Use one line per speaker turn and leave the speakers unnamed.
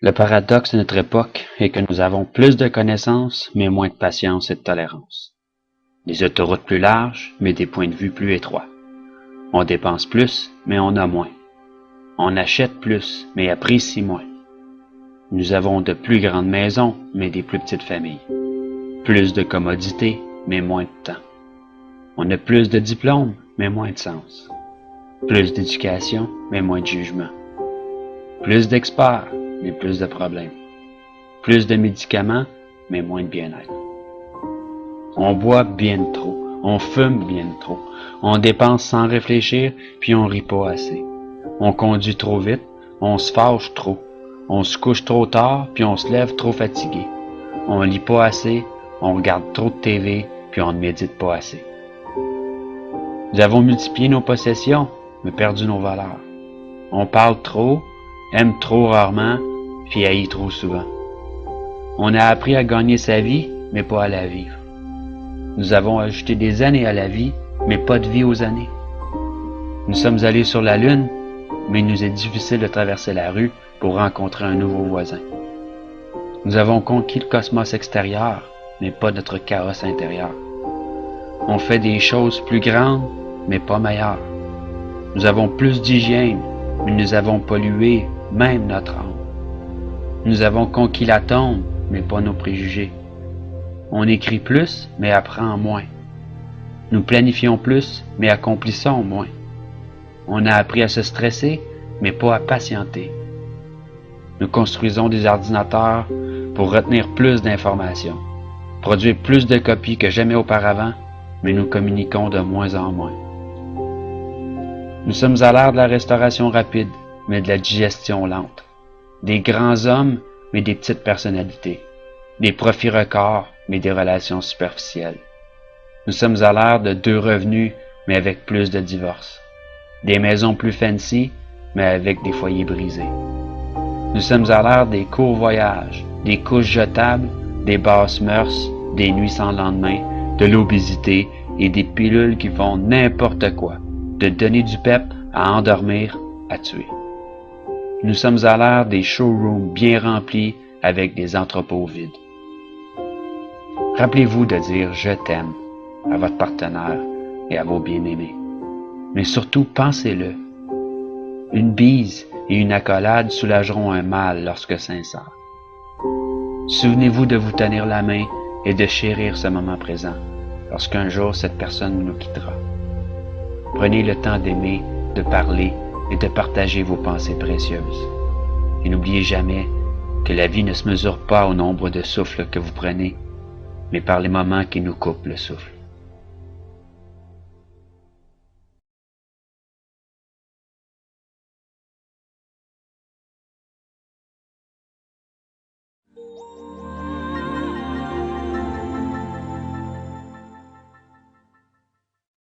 Le paradoxe de notre époque est que nous avons plus de connaissances, mais moins de patience et de tolérance. Des autoroutes plus larges, mais des points de vue plus étroits. On dépense plus, mais on a moins. On achète plus, mais apprécie moins. Nous avons de plus grandes maisons, mais des plus petites familles. Plus de commodités, mais moins de temps. On a plus de diplômes, mais moins de sens. Plus d'éducation, mais moins de jugement. Plus d'experts, mais plus de problèmes. Plus de médicaments, mais moins de bien-être. On boit bien trop, on fume bien trop, on dépense sans réfléchir, puis on rit pas assez. On conduit trop vite, on se fâche trop, on se couche trop tard, puis on se lève trop fatigué. On lit pas assez, on regarde trop de TV, puis on ne médite pas assez. Nous avons multiplié nos possessions, mais perdu nos valeurs. On parle trop, aime trop rarement, puis haït trop souvent. On a appris à gagner sa vie, mais pas à la vivre. Nous avons ajouté des années à la vie, mais pas de vie aux années. Nous sommes allés sur la Lune, mais il nous est difficile de traverser la rue pour rencontrer un nouveau voisin. Nous avons conquis le cosmos extérieur, mais pas notre carrosse intérieur. On fait des choses plus grandes, mais pas meilleures. Nous avons plus d'hygiène, mais nous avons pollué même notre âme. Nous avons conquis l'atome, mais pas nos préjugés. On écrit plus, mais apprend moins. Nous planifions plus, mais accomplissons moins. On a appris à se stresser, mais pas à patienter. Nous construisons des ordinateurs pour retenir plus d'informations, produire plus de copies que jamais auparavant, mais nous communiquons de moins en moins. Nous sommes à l'ère de la restauration rapide, mais de la digestion lente. Des grands hommes, mais des petites personnalités. Des profits records, mais des relations superficielles. Nous sommes à l'ère de 2 revenus, mais avec plus de divorces. Des maisons plus fancy, mais avec des foyers brisés. Nous sommes à l'ère des courts voyages, des couches jetables, des basses mœurs, des nuits sans lendemain, de l'obésité et des pilules qui font n'importe quoi, de donner du pep à endormir, à tuer. Nous sommes à l'ère des showrooms bien remplis avec des entrepôts vides. Rappelez-vous de dire « je t'aime » à votre partenaire et à vos bien-aimés. Mais surtout, pensez-le. Une bise et une accolade soulageront un mal lorsque sincère. Souvenez-vous de vous tenir la main et de chérir ce moment présent, lorsqu'un jour cette personne nous quittera. Prenez le temps d'aimer, de parler et de partager vos pensées précieuses. Et n'oubliez jamais que la vie ne se mesure pas au nombre de souffles que vous prenez, mais par les moments qui nous coupent le souffle.